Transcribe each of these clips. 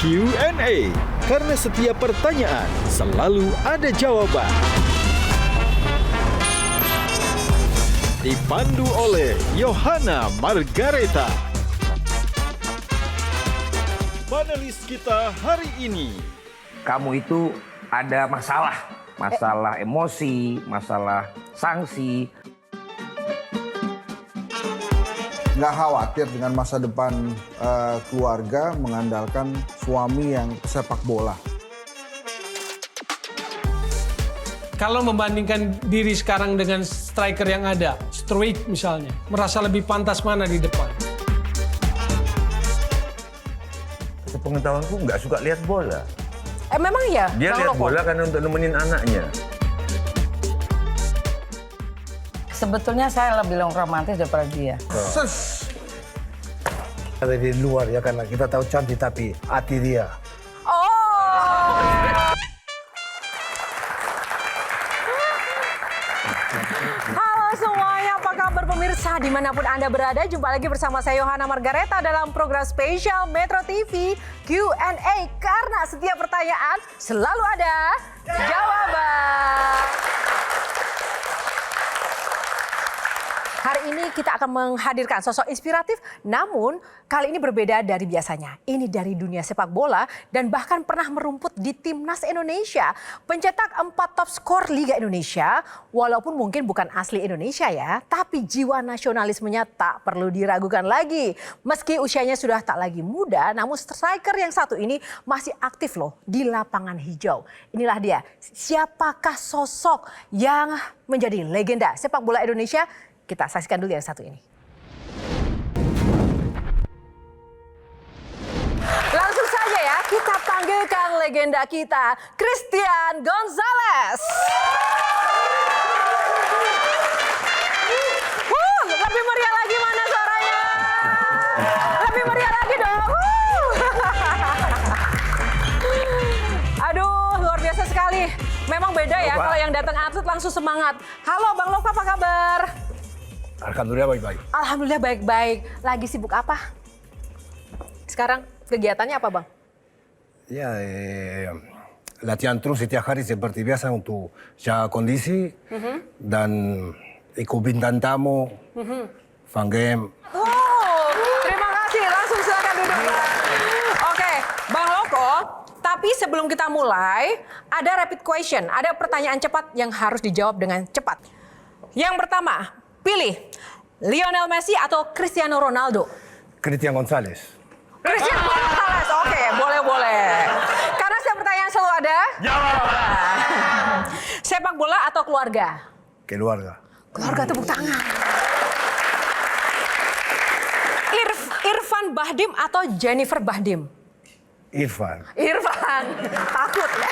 Q&A, karena setiap pertanyaan selalu ada jawaban. Dipandu oleh Yohana Margareta. Panelis kita hari ini. Kamu itu ada masalah emosi, masalah sanksi. Nggak khawatir dengan masa depan keluarga mengandalkan suami yang sepak bola. Kalau membandingkan diri sekarang dengan striker yang ada, Struijk misalnya, merasa lebih pantas mana di depan? Sepengetahuanku nggak suka lihat bola. Memang ya? Dia Bang lihat Loko? bola karena untuk nemenin anaknya. Sebetulnya saya lebih romantis daripada dia. Dari luar ya, karena kita tahu cantik tapi hati dia. Halo semuanya, apa kabar pemirsa? Dimanapun Anda berada, jumpa lagi bersama saya Yohana Margareta dalam program spesial Metro TV Q&A. Karena setiap pertanyaan selalu ada jawaban. Hari ini kita akan menghadirkan sosok inspiratif, namun kali ini berbeda dari biasanya. Ini dari dunia sepak bola dan bahkan pernah merumput di Timnas Indonesia. Pencetak 4 top skor Liga Indonesia, walaupun mungkin bukan asli Indonesia ya, tapi jiwa nasionalismenya tak perlu diragukan lagi. Meski usianya sudah tak lagi muda, namun striker yang satu ini masih aktif loh di lapangan hijau. Inilah dia, siapakah sosok yang menjadi legenda sepak bola Indonesia? Kita saksikan dulu yang satu ini. Langsung saja ya, kita panggilkan legenda kita, Christian Gonzalez. Lebih meriah lagi mana suaranya? Lebih meriah lagi dong. Aduh, luar biasa sekali. Memang beda ya kalau yang datang atlet langsung semangat. Halo Bang Loko, apa kabar? Alhamdulillah baik-baik. Alhamdulillah baik-baik. Lagi sibuk apa? Sekarang kegiatannya apa, Bang? Ya, latihan terus setiap hari seperti biasa untuk jaga kondisi dan ikut bintang tamu, fan game. Oh, terima kasih. Langsung silakan duduk, Bang. Oke, Bang Loko. Tapi sebelum kita mulai, ada rapid question. Ada pertanyaan cepat yang harus dijawab dengan cepat. Yang pertama, pilih Lionel Messi atau Cristiano Ronaldo? Christian Gonzalez. Cristiano Ronaldo, oke, boleh. Karena setiap pertanyaan selalu ada jawaban. Sepak bola atau keluarga? Keluarga. Keluarga, tepuk tangan. Irfan Bahdim atau Jennifer Bahdim? Irfan. Takut ya.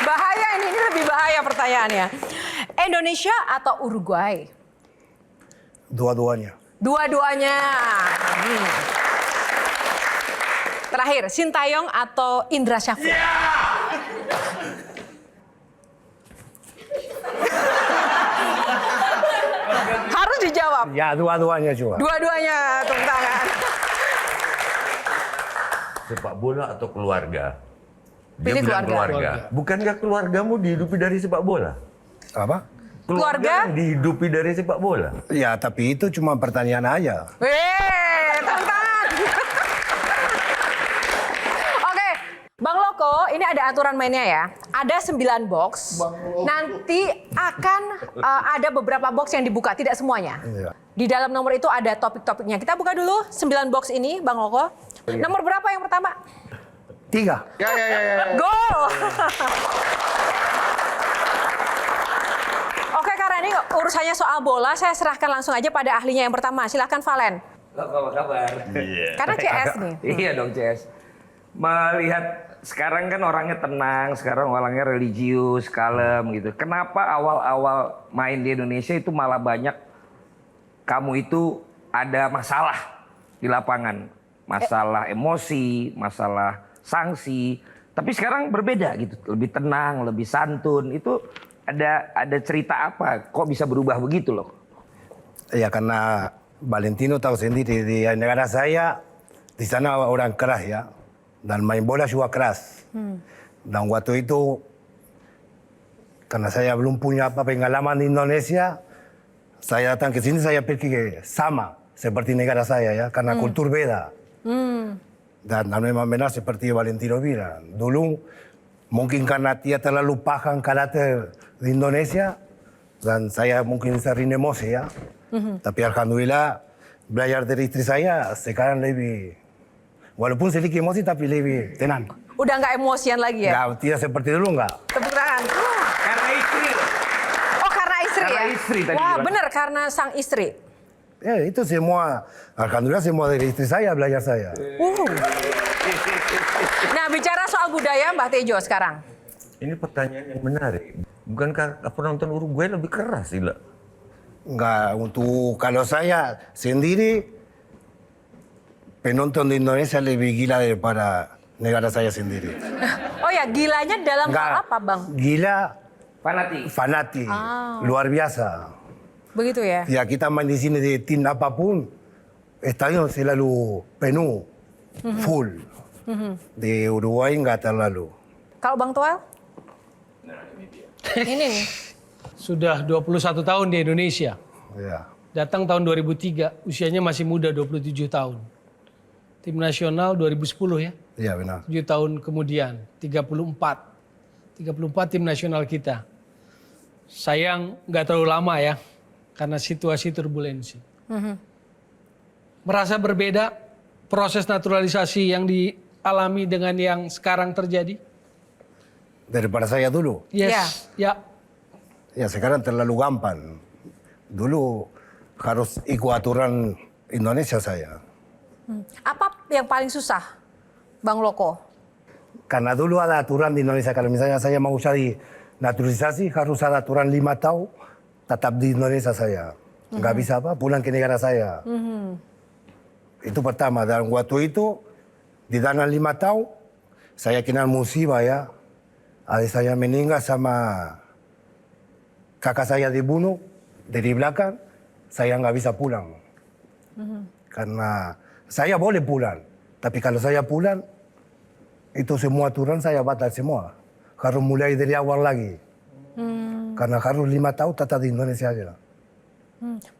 Bahaya ini lebih bahaya pertanyaannya. Indonesia atau Uruguay? Dua-duanya. Dua-duanya. Terakhir, Sintayong atau Indra Syafri? Harus dijawab. Ya, dua-duanya juga. Dua-duanya, tepuk tangan. Sepak bola atau keluarga? Pilih bilang keluarga. Bukankah keluargamu dihidupi dari sepak bola? Apa? Keluarga? Dihidupi dari sepak bola. Ya, tapi itu cuma pertanyaan aja. Tepuk tangan. Oke, Bang Loko, ini ada aturan mainnya ya. Ada 9 box. Nanti akan ada beberapa box yang dibuka, tidak semuanya. Iya. Di dalam nomor itu ada topik-topiknya. Kita buka dulu 9 box ini, Bang Loko. Nomor berapa yang pertama? 3. Gol! Oke, karena ini urusannya soal bola, saya serahkan langsung aja pada ahlinya yang pertama. Silahkan Valen. Apa kabar? Karena CS nih. Iya dong CS. Melihat sekarang kan orangnya tenang, sekarang orangnya religius, kalem gitu. Kenapa awal-awal main di Indonesia itu malah banyak kamu itu ada masalah di lapangan? Masalah emosi, masalah sanksi. Tapi sekarang berbeda gitu, lebih tenang, lebih santun. Itu ada cerita apa? Kok bisa berubah begitu loh? Ya karena Valentino tahu sendiri di negara saya, di sana orang keras ya. dan main bola juga keras. Dan waktu itu, karena saya belum punya apa pengalaman di Indonesia, saya datang ke sini, saya pikir sama seperti negara saya ya, karena kultur beda. Dan memang benar seperti Valentino bilang. Dulu mungkin karena dia terlalu paham karakter di Indonesia, dan saya mungkin sering emosi ya. Tapi alhamdulillah belajar dari istri saya sekarang lebih, walaupun sedikit emosi tapi lebih tenang. Udah nggak emosian lagi ya? Nggak, tidak seperti dulu nggak. Tepuk tangan. Karena istri loh. Oh karena istri Karena ya? istri tadi Wah bilang. benar karena sang istri. Ya itu semua, alhamdulillah semua dari istri saya belajar saya. Nah bicara soal budaya Mbah Tejo sekarang. Ini pertanyaan yang menarik. Bukankah penonton Uruguay lebih keras sih, lah? Enggak, untuk kalau saya sendiri, penonton di Indonesia lebih gila daripada negara saya sendiri. Oh ya gilanya dalam hal apa Bang? Gila, Fanatik. luar biasa. Begitu ya? Ya kita main di sini di tim apapun, stadion selalu penuh, full. Di Uruguay enggak terlalu. Kalau Bang Toel? Ini nih. Sudah 21 tahun di Indonesia. Ya. Datang tahun 2003, usianya masih muda 27 tahun. Tim nasional 2010 ya. Iya benar. 7 tahun kemudian, 34. 34 tim nasional kita. Sayang nggak terlalu lama ya, karena situasi turbulensi. Merasa berbeda proses naturalisasi yang dialami dengan yang sekarang terjadi? Daripada saya dulu. Yes, ya. Ya sekarang terlalu gampang. Dulu harus ikut aturan Indonesia saya. Apa yang paling susah Bang Loko? Karena dulu ada aturan di Indonesia. Kalau misalnya saya mau cari naturalisasi, harus ada aturan 5 tahun tetap di Indonesia saya. Nggak bisa apa, pulang ke negara saya. Itu pertama. Dan waktu itu, di dalam 5 tahun, saya kenal musibah ya. Adik saya meninggal sama kakak saya dibunuh dari belakang, saya nggak bisa pulang. Karena saya boleh pulang, tapi kalau saya pulang, itu semua aturan saya batal semua. Harus mulai dari awal lagi. Karena harus 5 tahun tetap di Indonesia aja.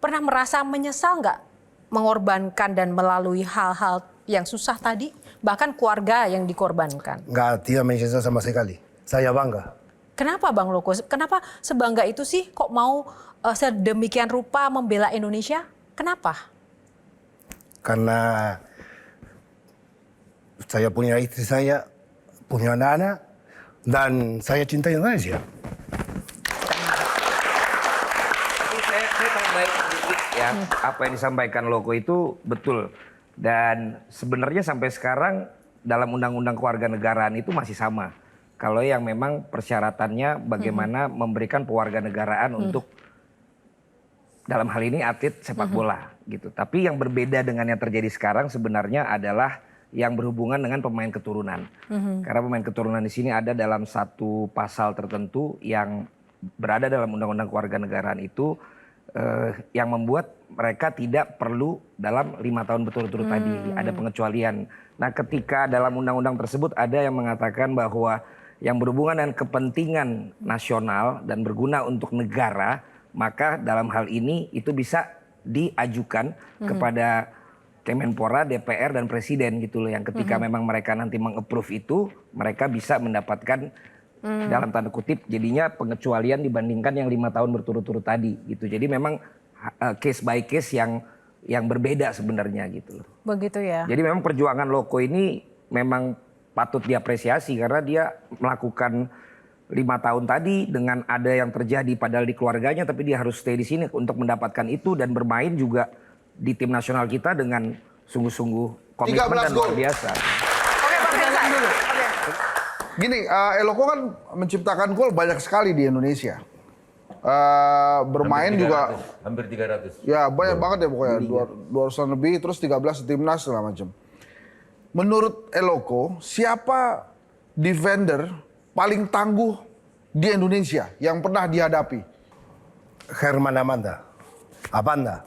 Pernah merasa menyesal nggak mengorbankan dan melalui hal-hal yang susah tadi? Bahkan keluarga yang dikorbankan. Nggak, tidak menyesal sama sekali. Saya bangga. Kenapa Bang Loko? Kenapa sebangga itu sih kok mau sedemikian rupa membela Indonesia? Kenapa? Karena saya punya istri saya, punya anak-anak, dan saya cinta Indonesia. Saya tambahin sedikit ya, apa yang disampaikan Loko itu betul. Dan sebenarnya sampai sekarang dalam undang-undang kewarganegaraan itu masih sama. Kalau yang memang persyaratannya bagaimana memberikan pewarganegaraan untuk dalam hal ini atlet sepak bola gitu. Tapi yang berbeda dengan yang terjadi sekarang sebenarnya adalah yang berhubungan dengan pemain keturunan. Karena pemain keturunan di sini ada dalam satu pasal tertentu yang berada dalam undang-undang kewarganegaraan itu yang membuat mereka tidak perlu dalam 5 tahun berturut-turut tadi. Ada pengecualian. Nah ketika dalam undang-undang tersebut ada yang mengatakan bahwa yang berhubungan dengan kepentingan nasional dan berguna untuk negara, maka dalam hal ini itu bisa diajukan kepada Kemenpora, DPR dan Presiden gitu loh, yang ketika memang mereka nanti meng-approve itu, mereka bisa mendapatkan dalam tanda kutip jadinya pengecualian dibandingkan yang 5 tahun berturut-turut tadi gitu. Jadi memang case by case yang berbeda sebenarnya gitu loh. Begitu ya. Jadi memang perjuangan Loko ini memang patut diapresiasi karena dia melakukan 5 tahun tadi dengan ada yang terjadi padahal di keluarganya, tapi dia harus stay di sini untuk mendapatkan itu dan bermain juga di tim nasional kita dengan sungguh-sungguh komitmen dan luar biasa. Oke Bang Hensa dulu. Oke. Gini, Eloko kan menciptakan gol banyak sekali di Indonesia. Bermain juga Hampir 300. ya banyak banget ya pokoknya, 200-an lebih, terus 13 di timnas segala macam. Menurut Eloko, siapa defender paling tangguh di Indonesia yang pernah dihadapi? Herman Amanda. Abanda.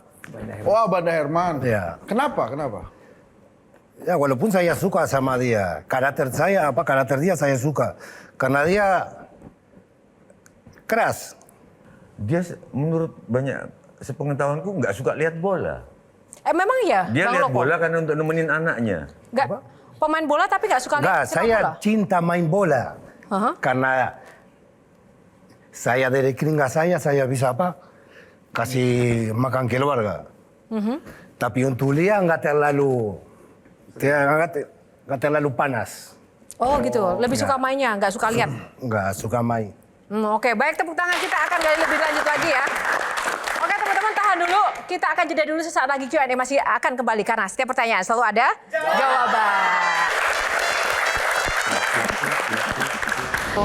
Oh, Banda Herman. Iya. Kenapa? Ya walaupun saya suka sama dia, karakter dia saya suka. Karena dia keras. Dia menurut banyak sepengetahuanku nggak suka lihat bola. Memang ya, Dia Bang lihat Loko? bola karena untuk nemenin anaknya. Nggak, pemain bola tapi nggak suka Enggak, lihat sepak saya bola? cinta main bola. Karena saya dari keringat saya bisa kasih makan keluarga. Tapi untuk dia nggak terlalu panas. Oh gitu, lebih suka mainnya, nggak suka lihat. Nggak suka main. Oke, baik, tepuk tangan kita akan gali lebih lanjut lagi ya. Oke teman-teman, tahan dulu. Kita akan jeda dulu, sesaat lagi Q&A masih akan kembali. Karena setiap pertanyaan selalu ada jawaban.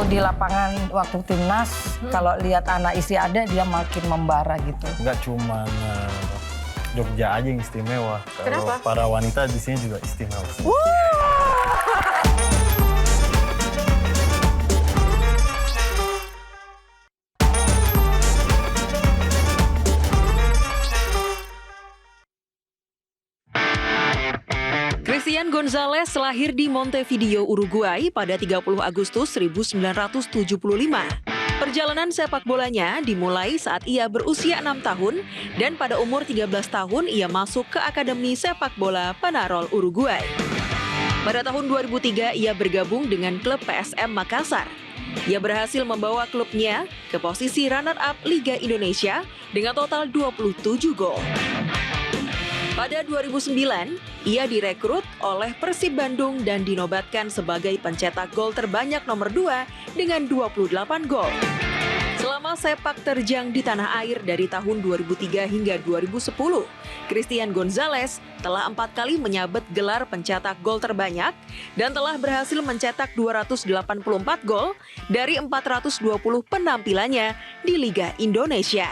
Di lapangan waktu timnas, kalau lihat anak istri ada, dia makin membara gitu. Nggak cuma Jogja aja yang istimewa. Kalau Kenapa? para wanita di sini juga istimewa. Christian Gonzalez lahir di Montevideo, Uruguay pada 30 Agustus 1975. Perjalanan sepak bolanya dimulai saat ia berusia 6 tahun dan pada umur 13 tahun ia masuk ke Akademi Sepak Bola Penarol Uruguay. Pada tahun 2003 ia bergabung dengan klub PSM Makassar. Ia berhasil membawa klubnya ke posisi runner-up Liga Indonesia dengan total 27 gol. Pada 2009, ia direkrut oleh Persib Bandung dan dinobatkan sebagai pencetak gol terbanyak nomor 2 dengan 28 gol. Selama sepak terjang di tanah air dari tahun 2003 hingga 2010, Christian Gonzalez telah 4 kali menyabet gelar pencetak gol terbanyak dan telah berhasil mencetak 284 gol dari 420 penampilannya di Liga Indonesia.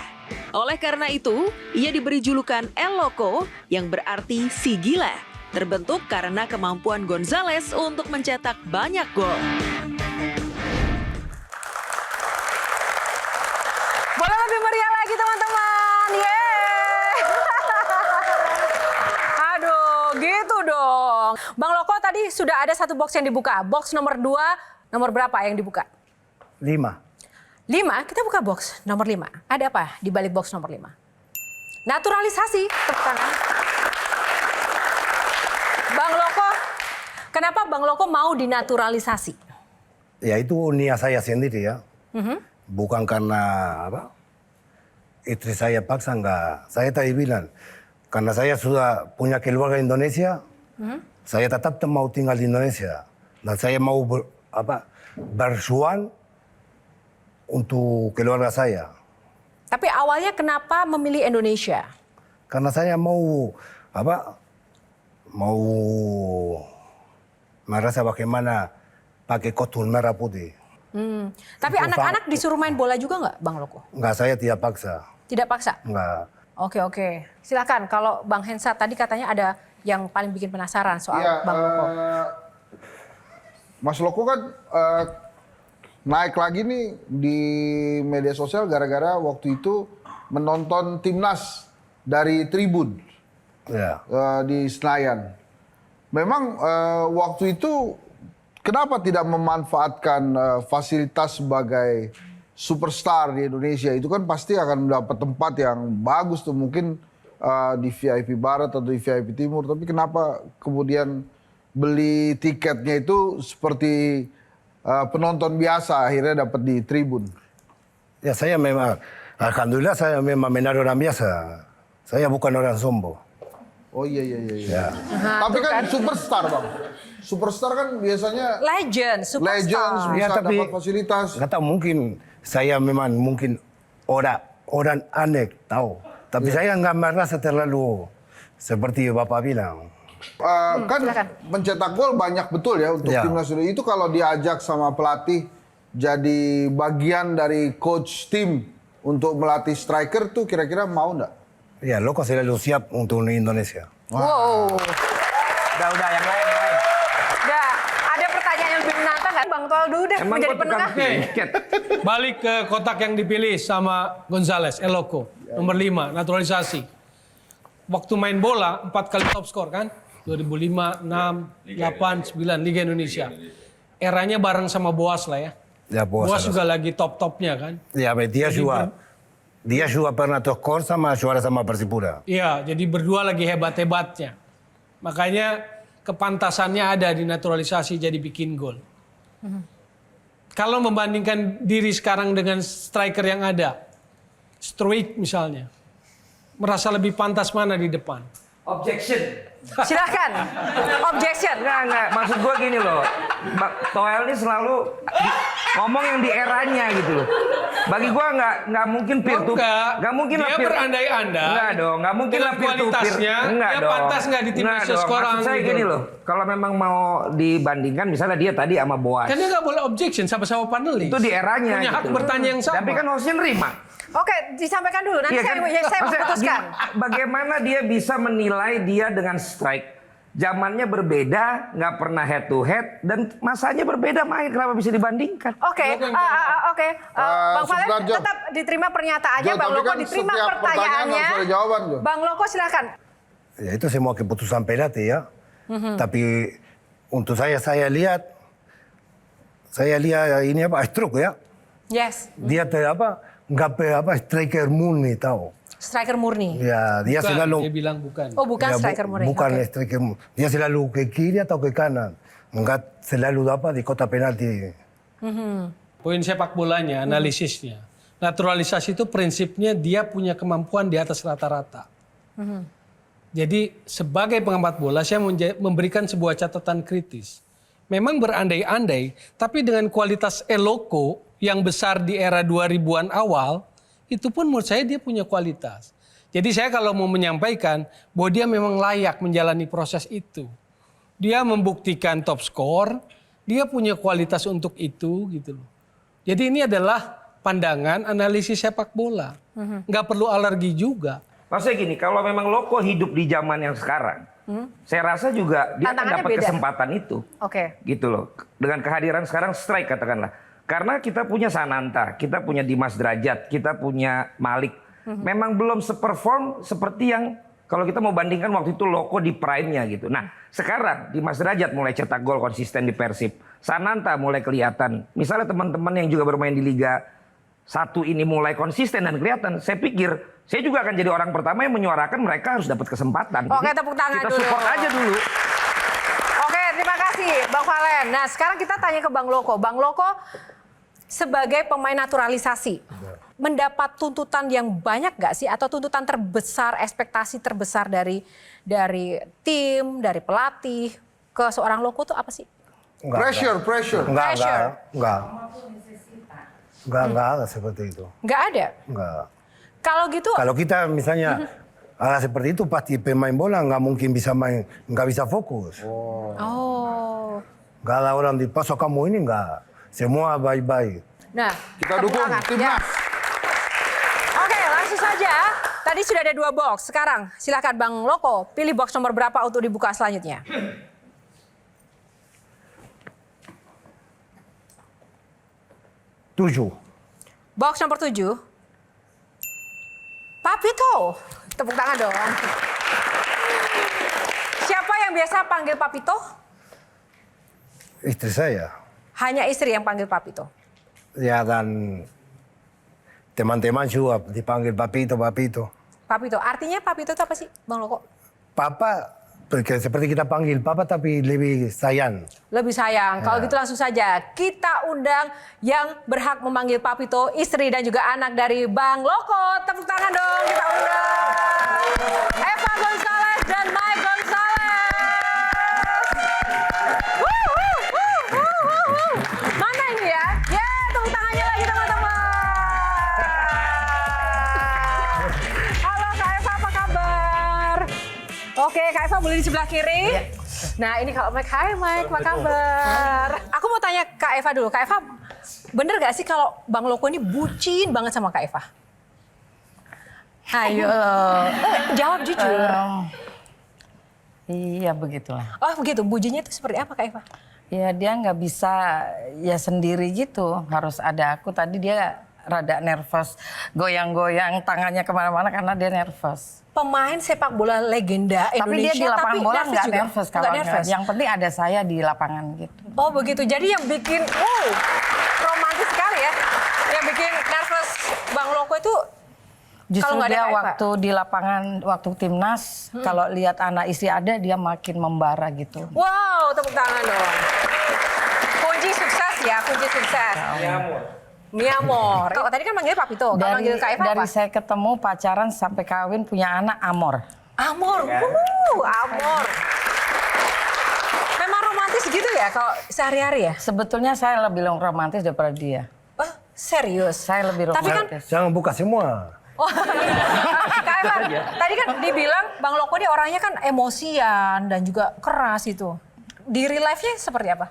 Oleh karena itu, ia diberi julukan El Loco yang berarti si gila, terbentuk karena kemampuan Gonzalez untuk mencetak banyak gol. Boleh lebih meriah lagi teman-teman, yeay! Aduh, gitu dong. Bang Loko tadi sudah ada satu box yang dibuka. Box nomor 2, nomor berapa yang dibuka? 5. 5, kita buka box nomor 5. Ada apa di balik box nomor 5? Naturalisasi, tepuk tangan. Bang Loko, kenapa Bang Loko mau dinaturalisasi? Ya itu niat saya sendiri ya. Bukan karena istri saya paksa, enggak. Saya tadi bilang, karena saya sudah punya keluarga Indonesia, saya tetap mau tinggal di Indonesia. Dan saya mau berjuang untuk keluarga saya. Tapi awalnya kenapa memilih Indonesia? Karena saya mau merasa bagaimana pakai kostum merah putih. Tapi anak-anak disuruh main bola juga nggak, Bang Loko? Enggak, saya tidak paksa. Tidak paksa? Enggak. Oke. Silakan, kalau Bang Hensa tadi katanya ada yang paling bikin penasaran soal Bang Loko. Mas Loko kan naik lagi nih di media sosial gara-gara waktu itu menonton timnas dari tribun di Senayan. Memang waktu itu kenapa tidak memanfaatkan fasilitas sebagai superstar di Indonesia? Itu kan pasti akan mendapat tempat yang bagus tuh, mungkin di VIP Barat atau di VIP Timur. Tapi kenapa kemudian beli tiketnya itu seperti penonton biasa, akhirnya dapat di tribun? Ya saya memang, alhamdulillah saya memang menjadi orang biasa. Saya bukan orang sombong. Oh iya. Tapi kan superstar Bang. Superstar kan biasanya Legend, superstar. bisa dapat fasilitas. Nggak tahu, mungkin saya memang orang aneh tahu. Tapi saya nggak merasa terlalu seperti Bapak bilang. Kan mencetak gol banyak betul ya untuk timnas Indonesia. Itu kalau diajak sama pelatih jadi bagian dari coach tim untuk melatih striker tuh kira-kira mau nggak? Ya, Loko selalu siap untuk Indonesia. Wow. Udah yang lain. Udah, ada pertanyaan yang lebih menantang kan Bang Toldo udah Emang menjadi gua tukang penengah. tiket. Balik ke kotak yang dipilih sama Gonzalez, El Loco. Nomor 5, naturalisasi. Waktu main bola, 4 kali top skor kan? 2005, 6, 8, 9 Liga Indonesia. Eranya bareng sama Boas lah ya. Ya, Boas juga lagi top-topnya kan. Ya, dia juga pernah top skor sama juara sama Persipura. Iya, jadi berdua lagi hebat-hebatnya. Makanya kepantasannya ada di naturalisasi jadi bikin gol. Kalau membandingkan diri sekarang dengan striker yang ada, Struik misalnya, merasa lebih pantas mana di depan? Objection. Silakan. Objection. Enggak. Maksud gue gini loh. Toel ini selalu ngomong yang di eranya gitu loh. Bagi gue nggak mungkin peer to nggak mungkin dia lah peer. berandai-andai. Enggak dong, nggak mungkin lah peer to peer. Enggak dia dong. pantas nggak di tim nasional sekarang? Maksud saya gitu. gini loh. Kalau memang mau dibandingkan, misalnya dia tadi sama Boas. Kan dia nggak boleh objection sama-sama panelis. Itu di eranya. Punya hak gitu. bertanya yang sama. Tapi kan hostnya nerima. Oke, disampaikan dulu. Nanti Iya kan? saya Maksudnya, memutuskan. Bagaimana dia bisa menilai dia dengan strike? Zamannya berbeda, nggak pernah head to head, dan masanya berbeda main. Kenapa bisa dibandingkan? Oke. Bang Valen tetap diterima pernyataannya. Bang Loko diterima pertanyaannya. Bang Loko silakan. Ya itu semua keputusan pelatih ya. Tapi untuk saya lihat ini apa stroke ya. Yes. Dia nggak striker murni tahu. Striker murni. Ya dia Bukan, selalu. dia bilang bukan. Oh bukan Ya, striker murni. Bukan Oke. striker murni. Dia selalu ke kiri atau ke kanan. Enggak selalu di kotak penalti. Poin sepak bolanya, analisisnya. Naturalisasi itu prinsipnya dia punya kemampuan di atas rata-rata. Jadi sebagai pengamat bola saya memberikan sebuah catatan kritis. Memang berandai-andai, tapi dengan kualitas Eloko yang besar di era 2000-an awal, itu pun menurut saya dia punya kualitas. Jadi saya kalau mau menyampaikan bahwa dia memang layak menjalani proses itu. Dia membuktikan top skor, dia punya kualitas untuk itu gitu loh. Jadi ini adalah pandangan analisis sepak bola. Nggak perlu alergi juga. Maksudnya gini, kalau memang Loko hidup di zaman yang sekarang, saya rasa juga dia akan Tantangannya dapat beda. kesempatan itu. Oke. Gitu loh. Dengan kehadiran sekarang strike katakanlah. Karena kita punya Sananta, kita punya Dimas Derajat, kita punya Malik. Memang belum seperform seperti yang kalau kita mau bandingkan waktu itu Loko di prime-nya gitu. Nah sekarang Dimas Derajat mulai cetak gol konsisten di Persib. Sananta mulai kelihatan. Misalnya teman-teman yang juga bermain di Liga 1 ini mulai konsisten dan kelihatan. Saya pikir saya juga akan jadi orang pertama yang menyuarakan mereka harus dapat kesempatan. Oke, Jadi, tepuk tangan kita dulu. support aja dulu. Oke, terima kasih Bang Valen. Nah sekarang kita tanya ke Bang Loko. Bang Loko sebagai pemain naturalisasi, mendapat tuntutan yang banyak gak sih? Atau tuntutan terbesar, ekspektasi terbesar dari tim, dari pelatih ke seorang Loko itu apa sih? Pressure. Enggak ada seperti itu. Nggak ada? Enggak. Kalau gitu, Kalau kita misalnya seperti itu pasti pemain bola nggak mungkin bisa main, nggak bisa fokus. oh. Nggak ada orang di pasok kamu ini nggak. Semua baik-baik. Nah, Kita tepuk dukung tangan. timnas. Ya. Oke, langsung saja. Tadi sudah ada 2 box. Sekarang silakan Bang Loko, pilih box nomor berapa untuk dibuka selanjutnya. Tujuh. Box nomor 7. Papito. Tepuk tangan dong. Siapa yang biasa panggil Papito? Istri saya. Hanya istri yang panggil Papito. Ya dan teman-teman juga dipanggil Papito. Papito. Artinya Papito itu apa sih, Bang Loko? Papa, seperti kita panggil Papa tapi lebih sayang. Lebih sayang. Kalau gitu langsung saja kita undang yang berhak memanggil Papito, istri dan juga anak dari Bang Loko. Tepuk tangan dong, kita undang. Eva Gonzalez dan Mike Gonzalez. Mana ini ya? Ya, tepuk tangannya lagi teman-teman. Halo Kak Eva, apa kabar? Oke, Kak Eva boleh di sebelah kiri. Nah ini kalau Mike, hai Mike, apa kabar? Aku mau tanya Kak Eva dulu. Kak Eva, bener gak sih kalau Bang Loko ini bucin banget sama Kak Eva? Ayo. Jawab jujur. Iya begitulah. Oh begitu, bucinnya itu seperti apa Kak Eva? Ya dia nggak bisa ya sendiri gitu. Harus ada aku. Tadi dia rada nervous, goyang-goyang tangannya kemana-mana karena dia nervous. Pemain sepak bola legenda Tapi dia Indonesia di lapangan bola nggak juga? nervous Nggak kalau nervous. yang penting ada saya di lapangan gitu. Oh begitu. Jadi yang bikin romantis sekali ya. Yang bikin nervous Bang Loko itu Justru kalau nggak ada dia Kak Eva? waktu di lapangan, waktu timnas, kalau lihat anak istri ada, dia makin membara gitu. wow, tepuk tangan dong. Kunci sukses ya, kunci sukses. Miamor. Kalau tadi kan manggilnya Papito, kalau manggil Kak Eva Dari apa? saya ketemu pacaran sampai kawin punya anak Amor. Amor. Amor. Memang romantis gitu ya kalau sehari-hari ya? Sebetulnya saya lebih romantis daripada dia. Oh, serius? Saya lebih Tapi kan romantis. Jangan buka semua. Kak Eva, tadi kan dibilang Bang Loko dia orangnya kan emosian dan juga keras itu. Di real life-nya seperti apa?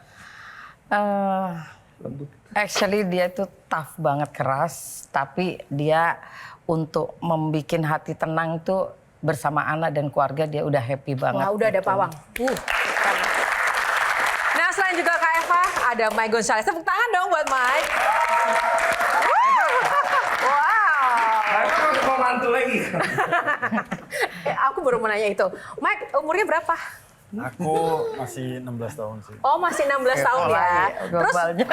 Actually dia itu tough banget, keras. Tapi dia untuk membuat hati tenang itu bersama anak dan keluarga dia udah happy banget. Wah, udah ada gitu. pawang. Nah, selain juga Kak Eva, ada Mike Gonzalez. Tepuk tangan dong buat Mike. Wow. Aku mau mantu lagi. Aku baru mau nanya itu. Mike, umurnya berapa? Aku masih 16 tahun sih. Oh, masih 16 tahun ya. Terus Globalnya.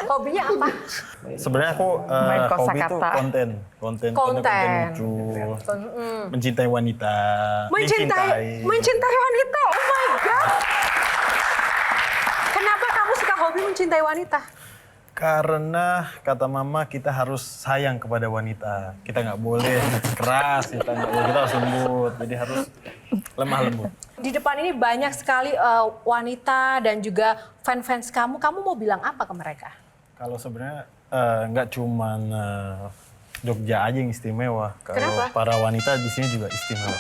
hobinya apa? Sebenarnya aku Main hobi itu kosakata. konten Konten. lucu, mencintai wanita, Mencintai wanita. Oh my god. Kenapa kamu suka hobi mencintai wanita? Karena kata mama kita harus sayang kepada wanita. Kita nggak boleh keras, kita harus lembut. Jadi harus lemah lembut. Di depan ini banyak sekali wanita dan juga fans-fans kamu. Kamu mau bilang apa ke mereka? Kalau sebenarnya nggak cuman Jogja aja yang istimewa. Kalau Kenapa? para wanita di sini juga istimewa.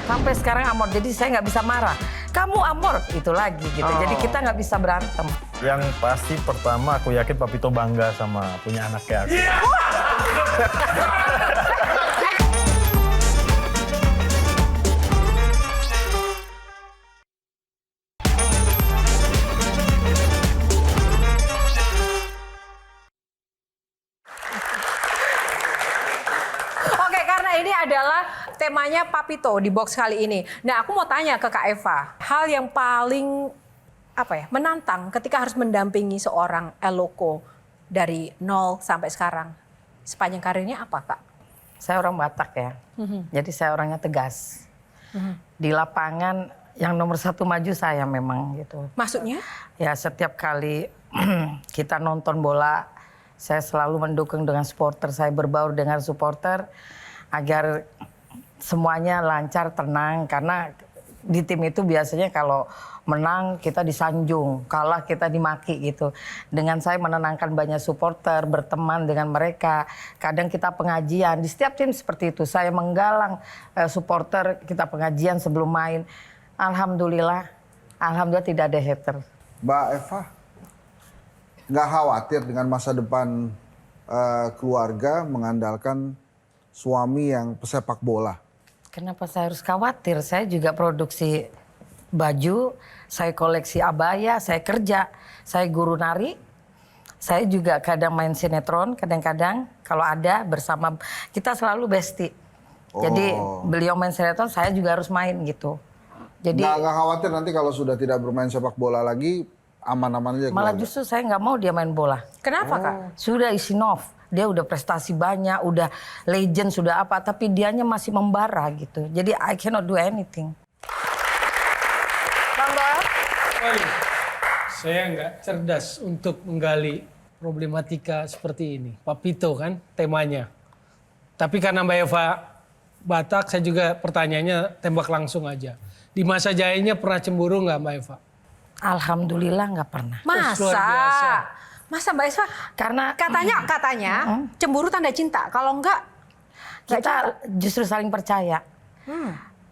Sampai sekarang Amor, jadi saya nggak bisa marah. Kamu Amor, itu lagi gitu. Jadi kita nggak bisa berantem. Yang pasti pertama aku yakin Papito bangga sama punya anak kayak aku. Oke, karena ini adalah temanya Papito di box kali ini. Nah, aku mau tanya ke Kak Eva, hal yang paling menantang ketika harus mendampingi seorang Eloko dari nol sampai sekarang. Sepanjang karirnya apa, Kak? Saya orang Batak ya, jadi saya orangnya tegas. Di lapangan yang nomor satu maju saya memang gitu. Maksudnya? Ya setiap kali kita nonton bola, saya selalu mendukung dengan supporter, saya berbaur dengan supporter agar semuanya lancar, tenang. Karena di tim itu biasanya kalau menang kita disanjung, kalah kita dimaki gitu. Dengan saya menenangkan banyak supporter, berteman dengan mereka. Kadang kita pengajian, di setiap tim seperti itu. Saya menggalang supporter, kita pengajian sebelum main. Alhamdulillah tidak ada hater. Mbak Eva, nggak khawatir dengan masa depan keluarga mengandalkan suami yang pesepak bola? Kenapa saya harus khawatir? Saya juga produksi baju, saya koleksi abaya, saya kerja, saya guru nari. Saya juga kadang main sinetron, kadang-kadang kalau ada bersama, kita selalu bestie. Jadi beliau main sinetron, saya juga harus main gitu. Jadi Nggak khawatir nanti kalau sudah tidak bermain sepak bola lagi, aman-aman aja malah keluarga? justru saya nggak mau dia main bola. Kenapa, Kak? Sudah isi off, dia udah prestasi banyak, udah legend, sudah apa, tapi dianya masih membara gitu. Jadi I cannot do anything. Saya nggak cerdas untuk menggali problematika seperti ini. Papito kan temanya. Tapi karena Mbak Eva Batak, saya juga pertanyaannya tembak langsung aja. Di masa jayanya pernah cemburu nggak Mbak Eva? Alhamdulillah nggak pernah. Masa? luar biasa. Masa Mbak Eva? Karena Katanya cemburu tanda cinta. Kalau enggak kita justru saling percaya.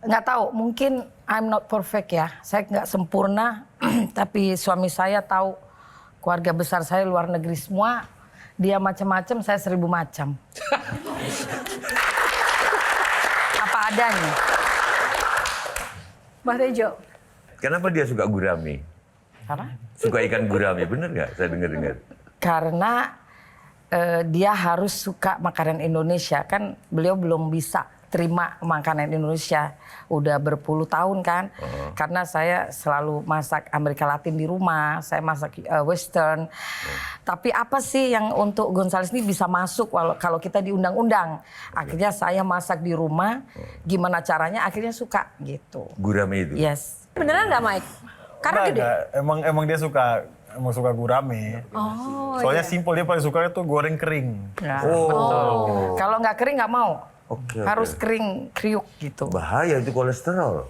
Nggak tahu, mungkin I'm not perfect ya. Saya nggak sempurna, tapi suami saya tahu keluarga besar saya luar negeri semua. Dia macam-macam, saya 1000 macam. Apa adanya. Mbak Tejo. Kenapa dia suka gurame? Karena? Suka ikan gurame, bener nggak? Saya dengar-dengar. Karena dia harus suka makanan Indonesia. Kan beliau belum bisa terima makanan Indonesia udah berpuluh tahun kan. Karena saya selalu masak Amerika Latin di rumah, saya masak Western. Tapi apa sih yang untuk Gonzales ini bisa masuk kalau kita diundang-undang? Akhirnya saya masak di rumah, gimana caranya akhirnya suka gitu. Gurame itu. Yes. Beneran nggak Mike? Karena gede. Emang dia suka gurame. Oh, Soalnya simpel, dia paling suka itu goreng kering. Ya, betul. Kalau nggak kering nggak mau. Harus kering, kriuk gitu. Bahaya itu kolesterol.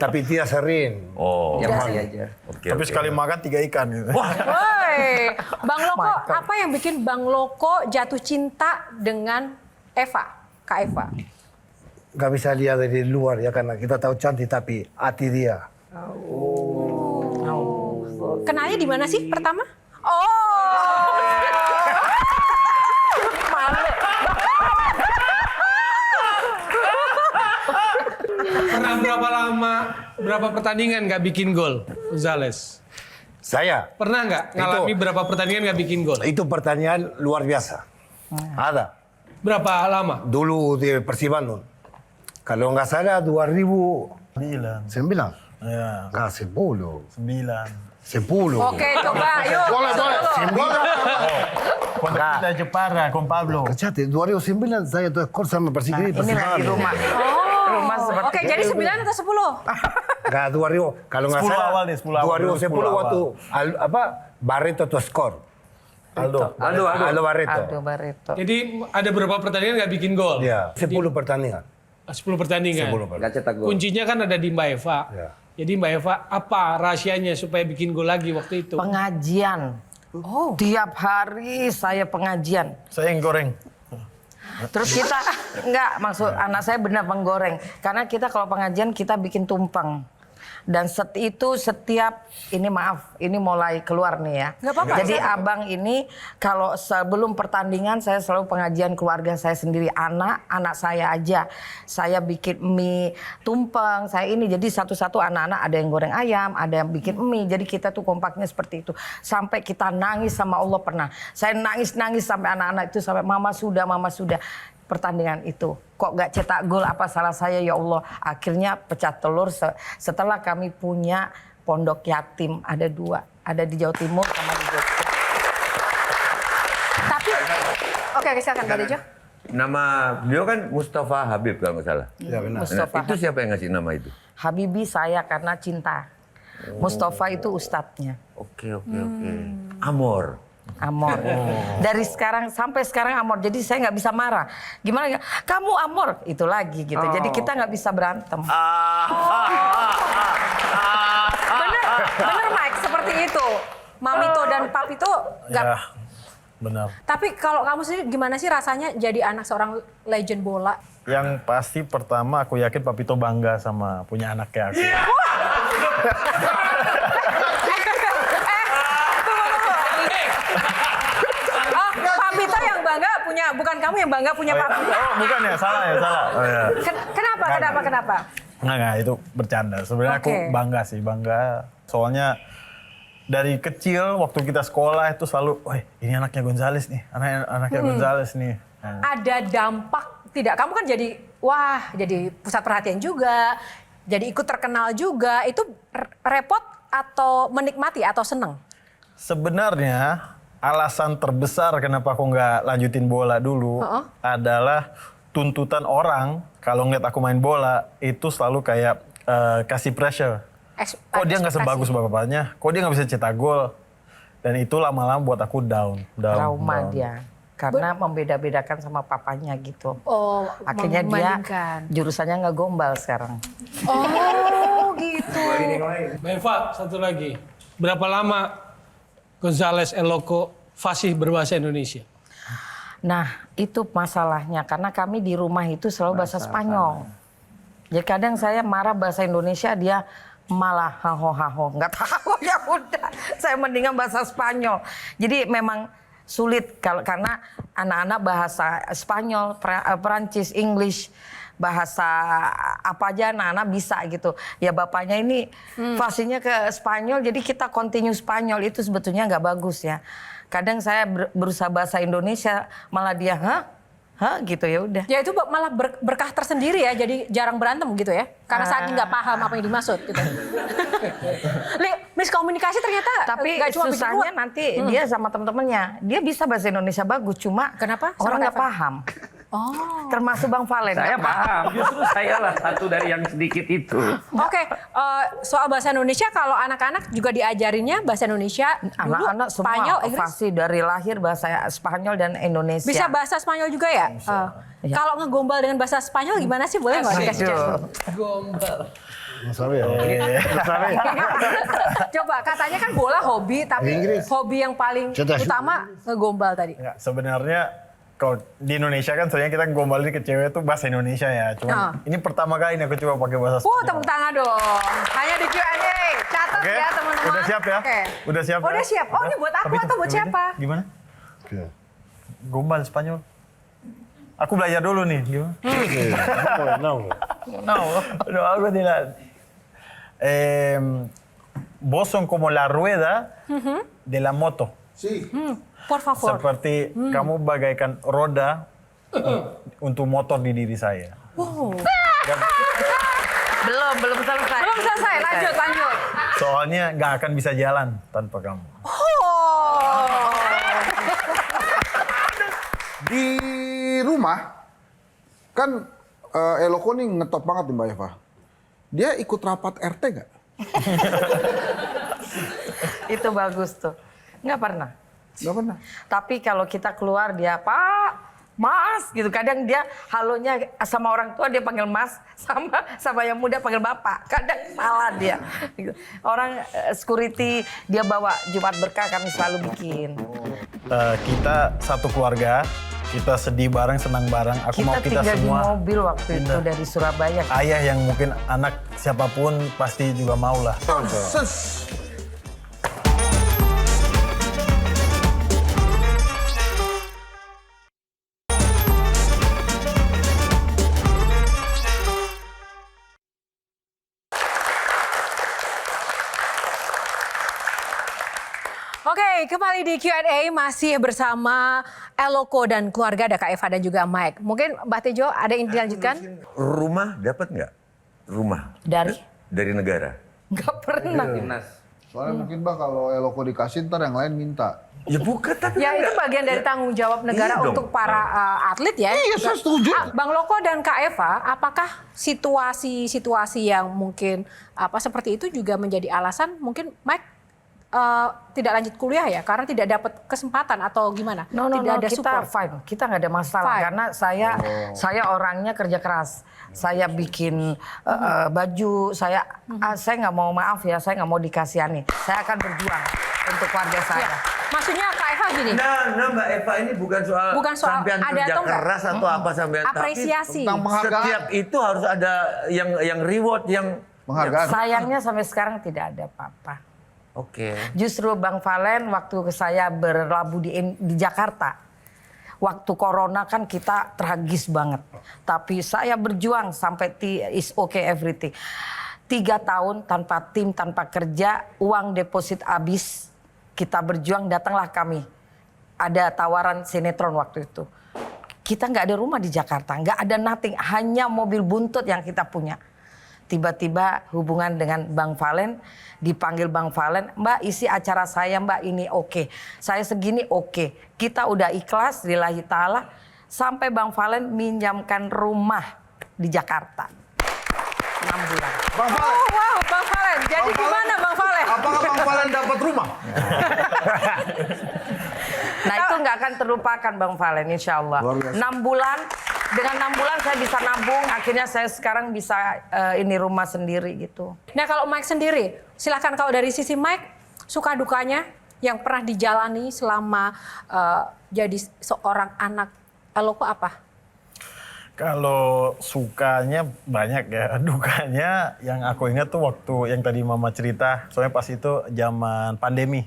Tapi tidak sering. Oh. Ya masih aja. Tapi sekali makan 3 ikan gitu. Woi, Bang Loko, apa yang bikin Bang Loko jatuh cinta dengan Eva, Kak Eva? Gak bisa lihat dari luar ya karena kita tahu cantik tapi hati dia. Kenalnya di mana sih pertama? Oh. Malu. Pernah berapa pertandingan nggak bikin gol, Gonzales? Saya Pernah nggak ngalami berapa pertandingan nggak bikin gol? itu pertanyaan luar biasa. Ada. Berapa lama? Dulu di Persibandung. Kalau nggak salah 2009. 9. Ya, Nggak 10. 9. 10. Oke, coba yuk. Pondok Indah Jepara, Kom Pablo. Kacate, 2009 saya tuh ekor sama Persikiri. Ini lagi rumah. Rumah seperti Oke, jadi 9 atau 10? Nggak 2000. Kalau nggak 10 salah awal nih, 10 awal. 2010 waktu Barreto tuh skor. Aldo Barreto. Aldo Barreto. Jadi ada berapa pertandingan nggak bikin gol? Ya, 10 pertandingan. 10 pertandingan. 10 pertandingan. Nggak cetak gol. Kuncinya kan ada di Mbak Eva. Ya. Jadi Mbak Eva, apa rahasianya supaya bikin gol lagi waktu itu? Pengajian. Tiap hari saya pengajian. Saya yang goreng. Terus kita maksud anak saya benar menggoreng. Karena kita kalau pengajian kita bikin tumpeng. Dan setiap ini maaf, ini mulai keluar nih ya. Nggak apa-apa. Jadi abang ini kalau sebelum pertandingan saya selalu pengajian keluarga saya sendiri, anak saya aja. Saya bikin mie tumpeng, saya ini jadi satu-satu anak-anak ada yang goreng ayam, ada yang bikin mie. Jadi kita tuh kompaknya seperti itu. Sampai kita nangis sama Allah pernah. Saya nangis sampai anak-anak itu sampai mama sudah. Pertandingan itu kok gak cetak gol, apa salah saya ya Allah. Akhirnya pecah telur setelah kami punya pondok yatim, ada 2, ada di Jawa Timur sama di Jogja. Tapi oke, silakan Mbak Dejo. Nama beliau kan Mustafa Habib kalau nggak salah. Ya benar. Mustafa Itu siapa yang ngasih nama itu? Habibi saya karena cinta. Mustafa itu ustadznya. Oke. Amor. Dari sekarang sampai sekarang Amor. Jadi saya nggak bisa marah. Gimana ya? Kamu Amor itu lagi gitu. Jadi kita nggak bisa berantem. Bener Mike, seperti itu. Mamito dan Papito nggak. Ya, benar. Tapi kalau kamu sendiri gimana sih rasanya jadi anak seorang legend bola? Yang pasti pertama aku yakin Papito bangga sama punya anak kayak aku. Papito yang bangga punya, bukan kamu yang bangga punya Papito. Oh, bukan ya, salah. Oh, ya. Kenapa? Enggak, itu bercanda. Sebenarnya aku Oke. bangga. Soalnya dari kecil waktu kita sekolah itu selalu, wah ini anaknya Gonzales nih, anaknya Gonzales nih. Nah. Ada dampak tidak? Kamu kan jadi pusat perhatian juga, jadi ikut terkenal juga. Itu repot atau menikmati atau seneng? Sebenarnya alasan terbesar kenapa aku nggak lanjutin bola dulu adalah tuntutan orang kalau ngeliat aku main bola itu selalu kayak kasih pressure. Kok dia nggak sebagus bapaknya? Kok dia nggak bisa cetak gol? Dan itu lama-lama buat aku down. Trauma dia. Karena membeda-bedakan sama papanya gitu. Oh, akhirnya dia jurusannya nggak gombal sekarang. Oh, gitu. Mbak Eva, satu lagi. Berapa lama Gonzales Eloko fasih berbahasa Indonesia? Nah, itu masalahnya. Karena kami di rumah itu selalu bahasa Spanyol. Jadi kadang saya marah bahasa Indonesia, dia malah haho. Nggak tahu, ya udah. Saya mendingan bahasa Spanyol. Jadi memang sulit karena anak-anak bahasa Spanyol, Perancis, English. bahasa apa aja anak-anak bisa gitu. Ya bapaknya ini fasihnya ke Spanyol, jadi kita continue Spanyol, itu sebetulnya nggak bagus ya. Kadang saya berusaha bahasa Indonesia, malah dia hah gitu, ya udah. Ya itu malah berkah tersendiri ya, jadi jarang berantem gitu ya. Karena saking nggak paham apa yang dimaksud gitu. Miskomunikasi ternyata tapi nggak cuma susahnya nanti dia sama temen-temennya. Dia bisa bahasa Indonesia bagus, cuma kenapa? Orang nggak paham. Oh. Termasuk Bang Valen. Saya paham, justru saya lah satu dari yang sedikit itu. Oke, soal bahasa Indonesia, kalau anak-anak juga diajarinnya bahasa Indonesia dulu, Anak-anak semua Spanyol, Inggris? pasti dari lahir bahasa Spanyol dan Indonesia. Bisa bahasa Spanyol juga ya? Iya. Kalau ngegombal dengan bahasa Spanyol gimana sih? Boleh nggak dikasih tips? Gombal. Coba, katanya kan bola hobi, tapi hobi yang paling utama ngegombal tadi. Enggak, sebenarnya kalau di Indonesia kan sebenarnya kita gombalin ke cewek itu bahasa Indonesia ya. Cuma ini pertama kali aku coba pakai bahasa Spanyol. Tepuk tangan dong. Hanya di Q&A. Catat ya teman-teman. Udah siap ya? Oke. Udah siap ya? Udah siap. Oh, ini buat aku atau buat siapa? Gimana? Gombal Spanyol. Aku belajar dulu nih. Gimana? No, algo de la... vos son como la rueda de la moto. Sí. Por favor. Seperti kamu bagaikan roda untuk motor di diri saya. Wow. Belum selesai. Belum selesai, lanjut. Soalnya nggak akan bisa jalan tanpa kamu. Oh. Di rumah kan Eloko nih ngetop banget nih Mbak Eva. Dia ikut rapat RT nggak? Itu bagus tuh. Nggak pernah. Nggak pernah. Tapi kalau kita keluar dia Pak, Mas gitu. Kadang dia halonya sama orang tua dia panggil Mas, sama yang muda panggil Bapak. Kadang salah dia. Orang security dia bawa Jumat Berkah kami selalu bikin. Kita satu keluarga, kita sedih bareng, senang bareng. Aku mau kita tinggal semua. di mobil waktu itu dari Surabaya. Ayah yang mungkin anak siapapun pasti juga mau lah. Oke, kembali di Q&A masih bersama Eloko dan keluarga, ada Kak Eva dan juga Mike. Mungkin Mbak Tejo ada yang dilanjutkan? Rumah dapat nggak? Rumah dari negara? Nggak pernah. Soalnya mungkin Mbak kalau Eloko dikasih ntar yang lain minta. Ya bukan, tapi Ya itu bagian dari tanggung jawab negara Iya untuk dong. para atlet ya. Iya, saya setuju. Bang Loko dan Kak Eva, apakah situasi-situasi yang mungkin seperti itu juga menjadi alasan mungkin Mike tidak lanjut kuliah ya karena tidak dapat kesempatan atau gimana? Tidak ada kita support. fine, kita nggak ada masalah Fine. karena saya orangnya kerja keras. Saya bikin baju, saya nggak mau, maaf ya, saya nggak mau dikasihani. Saya akan berjuang untuk keluarga saya. Maksudnya Kak Eva gini. Nah Mbak Eva ini bukan soal ada sampean kerja atau enggak? keras atau apa sampean, Apresiasi. Tentang tapi penghargaan. setiap itu harus ada yang reward, yang Penghargaan. Sayangnya sampai sekarang tidak ada apa-apa. Oke. Justru Bang Valen waktu saya berlabuh di Jakarta, waktu corona kan kita tragis banget. Tapi saya berjuang sampai is okay everything. 3 tahun tanpa tim, tanpa kerja, uang deposit habis. Kita berjuang, datanglah kami. Ada tawaran sinetron waktu itu. Kita nggak ada rumah di Jakarta, nggak ada nothing, hanya mobil buntut yang kita punya. Tiba-tiba hubungan dengan Bang Valen, dipanggil Bang Valen, Mbak isi acara saya Mbak ini oke. Saya segini oke. Kita udah ikhlas lillahi ta'ala sampai Bang Valen minjamkan rumah di Jakarta. 6 bulan. Bang Valen. Oh wow, Bang Valen. Jadi gimana Bang Valen? Apakah Bang Valen dapat rumah? Nah itu nggak akan terlupakan Bang Valen insya Allah. 6 bulan, dengan 6 bulan saya bisa nabung, akhirnya saya sekarang bisa ini rumah sendiri gitu. Nah kalau Mike sendiri, silakan kalau dari sisi Mike, suka dukanya yang pernah dijalani selama jadi seorang anak Eloko apa? Kalau sukanya banyak ya, dukanya yang aku ingat tuh waktu yang tadi Mama cerita, soalnya pas itu zaman pandemi.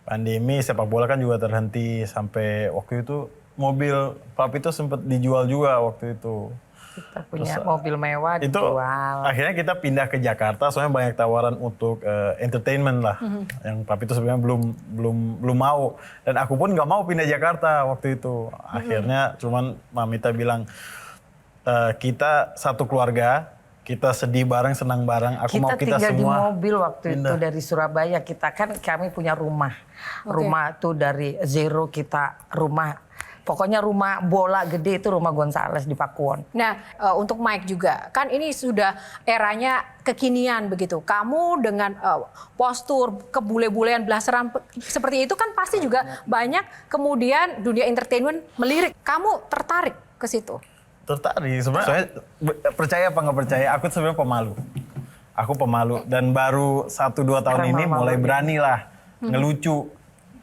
Pandemi sepak bola kan juga terhenti sampai waktu itu mobil papi itu sempat dijual juga waktu itu. Kita punya mobil mewah Itu dijual. akhirnya kita pindah ke Jakarta, soalnya banyak tawaran untuk entertainment lah. Yang papi itu sebenarnya belum mau, dan aku pun nggak mau pindah Jakarta waktu itu. Akhirnya cuman Mamita bilang kita satu keluarga, kita sedih bareng, senang bareng. Aku mau kita tinggal semua di mobil waktu pindah. itu dari Surabaya. Kita kan kami punya rumah. Rumah tuh dari zero kita rumah. Pokoknya rumah bola gede itu rumah Gonzales di Pakuwon. Nah, untuk Mike juga, kan ini sudah eranya kekinian begitu. Kamu dengan postur, kebule-bulean, blasteran seperti itu kan pasti juga banyak kemudian dunia entertainment melirik. Kamu tertarik ke situ? Tertarik sebenarnya. Percaya apa nggak percaya, aku sebenarnya pemalu. Aku pemalu dan baru 1-2 tahun ini mulai berani lah ngelucu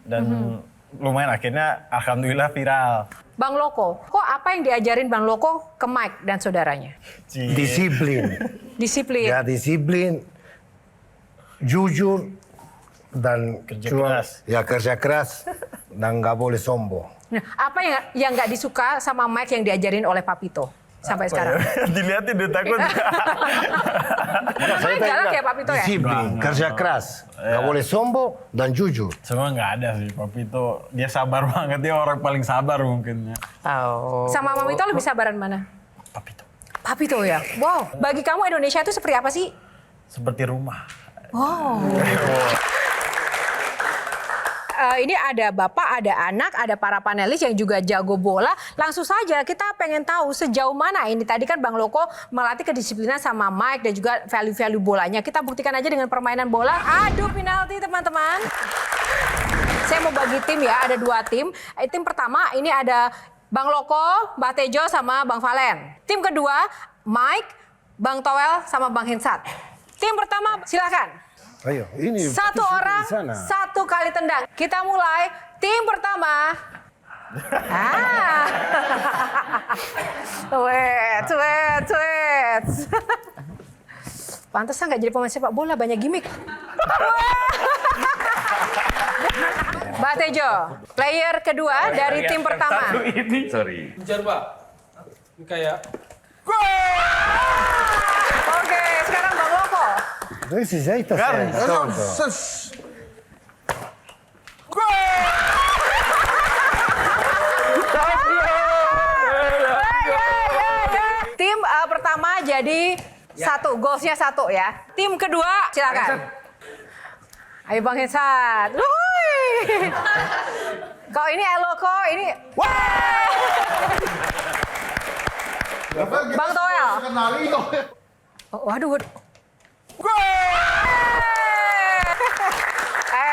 dan lumayan akhirnya alhamdulillah viral. Bang Loko, kok apa yang diajarin Bang Loko ke Mike dan saudaranya? Disiplin. Disiplin. Ya disiplin, jujur, dan kerja keras dan nggak boleh sombong. Nah, apa yang nggak disuka sama Mike yang diajarin oleh Papito sampai sekarang? Dilihatin dia takut. Saya galak ya Papito ya? Disiplin, kerja keras, nggak boleh sombong dan jujur. Semua nggak ada sih, Papito. Dia sabar banget, dia orang paling sabar mungkin. Sama Mamito lebih sabaran mana? Papito. Papito ya? Wow, bagi kamu Indonesia itu seperti apa sih? Seperti rumah. Wow. Ini ada bapak, ada anak, ada para panelis yang juga jago bola. Langsung saja kita pengen tahu sejauh mana ini. Tadi kan Bang Loko melatih kedisiplinan sama Mike dan juga value-value bolanya. Kita buktikan aja dengan permainan bola. Adu penalti teman-teman. Saya mau bagi tim ya, ada 2 tim. Tim pertama ini ada Bang Loko, Mbak Tejo sama Bang Valen. Tim kedua Mike, Bang Toel sama Bang Hensat. Tim pertama silakan. Ayo, ini 1 orang, 1 kali tendang. Kita mulai tim pertama. Wait. Pantesan nggak jadi pemain sepak bola, banyak gimmick. Mbak Tejo, player kedua dari tim pertama. Sorry. Kejar, Pak. Ini kayak Oke, sekarang Bang Loko. Esse jeito Tim pertama jadi 1, goalsnya 1 ya. Tim kedua silakan. Ayo Bang Hensat. Kalau ini Eloko, ini Bang Toel. Waduh.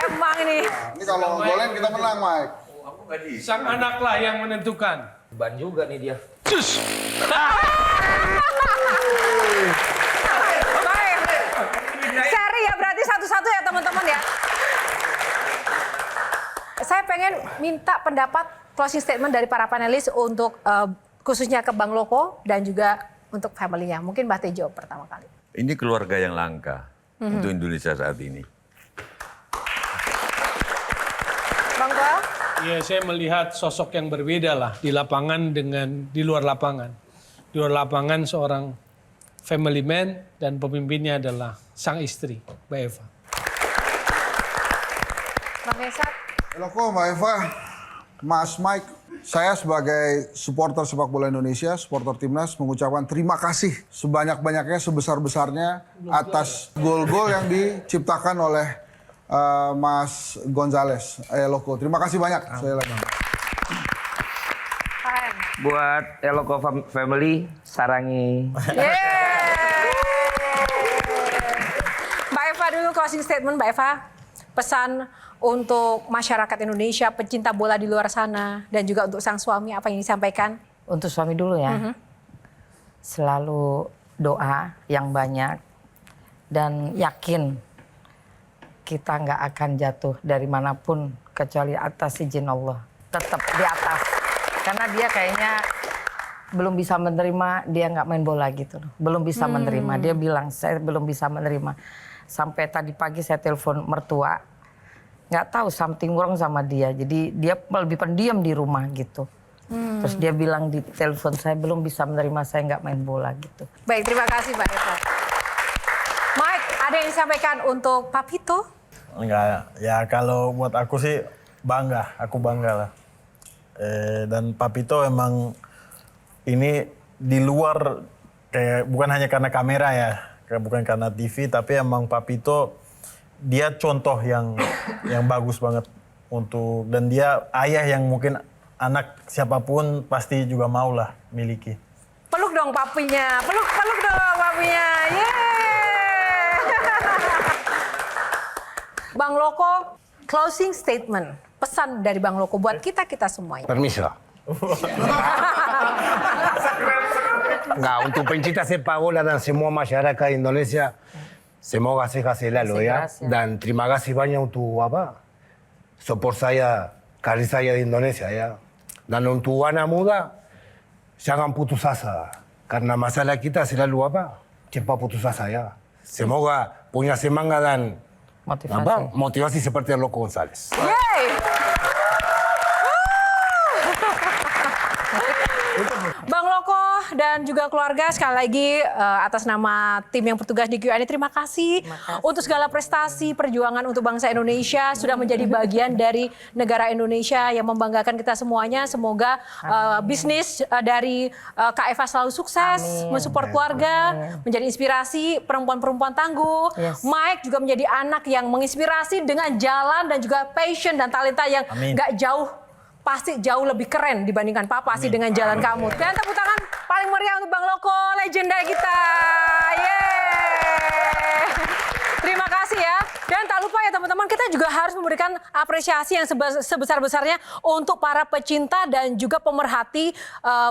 Emang ini. Ini kalau golin kita menang, Mike. sang anaklah yang menentukan. Ban juga nih dia. Baik. Seri ya berarti satu-satu ya teman-teman ya. Saya pengen minta pendapat closing statement dari para panelis untuk khususnya ke Bang Loko dan juga untuk family-nya. Mungkin Mbak Tejo pertama kali. Ini keluarga yang langka untuk Indonesia saat ini. Bang Toel? Ya, saya melihat sosok yang berbeda lah di lapangan dengan di luar lapangan. Di luar lapangan seorang family man dan pemimpinnya adalah sang istri, Mbak Eva. Bang Hensat? Loko, Mbak Eva, Mas Mike, saya sebagai supporter sepak bola Indonesia, supporter timnas, mengucapkan terima kasih sebanyak-banyaknya, sebesar-besarnya atas gol-gol yang diciptakan oleh Mas Gonzales. Loko, terima kasih banyak. Saya lagi. Buat Eloko family, sarangi. Mbak Eva dulu closing statement, Mbak Eva. Pesan untuk masyarakat Indonesia, pecinta bola di luar sana, dan juga untuk sang suami, apa yang disampaikan? Untuk suami dulu ya. Selalu doa yang banyak dan yakin kita nggak akan jatuh dari manapun kecuali atas izin Allah. Tetap di atas. Karena dia kayaknya belum bisa menerima dia nggak main bola gitu loh. Belum bisa menerima. Dia bilang saya belum bisa menerima. Sampai tadi pagi saya telepon mertua, nggak tahu something wrong sama dia. Jadi dia lebih pendiam di rumah gitu. Terus dia bilang di telepon saya belum bisa menerima saya nggak main bola gitu. Baik, terima kasih Pak Evo. Mike, ada yang disampaikan untuk Papito? Enggak, ya kalau buat aku sih bangga, aku bangga lah. Dan Papito emang ini di luar kayak bukan hanya karena kamera ya, bukan karena TV, tapi emang Papito dia contoh yang bagus banget untuk, dan dia ayah yang mungkin anak siapapun pasti juga mau lah miliki. Peluk dong papinya, peluk dong papinya. Yeay. Bang Loko, closing statement, pesan dari Bang Loko buat kita semuanya. Permiso. Nggak, untuk pencinta sepak bola dan semua masyarakat Indonesia, semoga sehat selalu ya. Dan terima kasih banyak untuk support saya, karir saya di Indonesia ya. Dan untuk anak muda, jangan putus asa. Karena masalah kita selalu cepat putus asa ya. Semoga punya semangat dan motivasi seperti Loko González. Yeay! Bang Loko dan juga keluarga, sekali lagi atas nama tim yang bertugas di Q&A, terima kasih untuk segala prestasi perjuangan untuk bangsa Indonesia, sudah menjadi bagian dari negara Indonesia yang membanggakan kita semuanya. Semoga bisnis dari Kak Eva selalu sukses, mensupport keluarga, menjadi inspirasi perempuan-perempuan tangguh. Mike juga menjadi anak yang menginspirasi dengan jalan dan juga passion dan talenta yang gak jauh, pasti jauh lebih keren dibandingkan Papa sih dengan jalan kamu. Dan tepuk tangan paling meriah untuk Bang Loko, legenda kita. Yeay. Terima kasih ya. Dan tak lupa ya teman-teman, kita juga harus memberikan apresiasi yang sebesar-besarnya untuk para pecinta dan juga pemerhati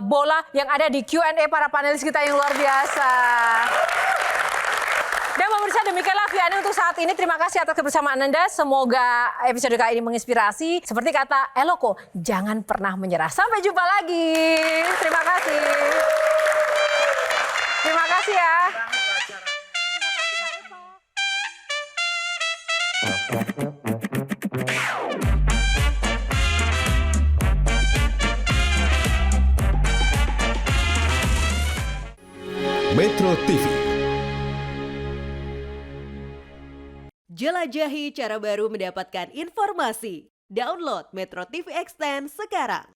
bola yang ada di Q&A para panelis kita yang luar biasa. Dan pemirsa, demikianlah Q&A untuk saat ini. Terima kasih atas kebersamaan Anda. Semoga episode kali ini menginspirasi. Seperti kata Eloko, jangan pernah menyerah. Sampai jumpa lagi. Terima kasih. Terima kasih ya. Metro TV. Jelajahi cara baru mendapatkan informasi. Download Metro TV Extend sekarang.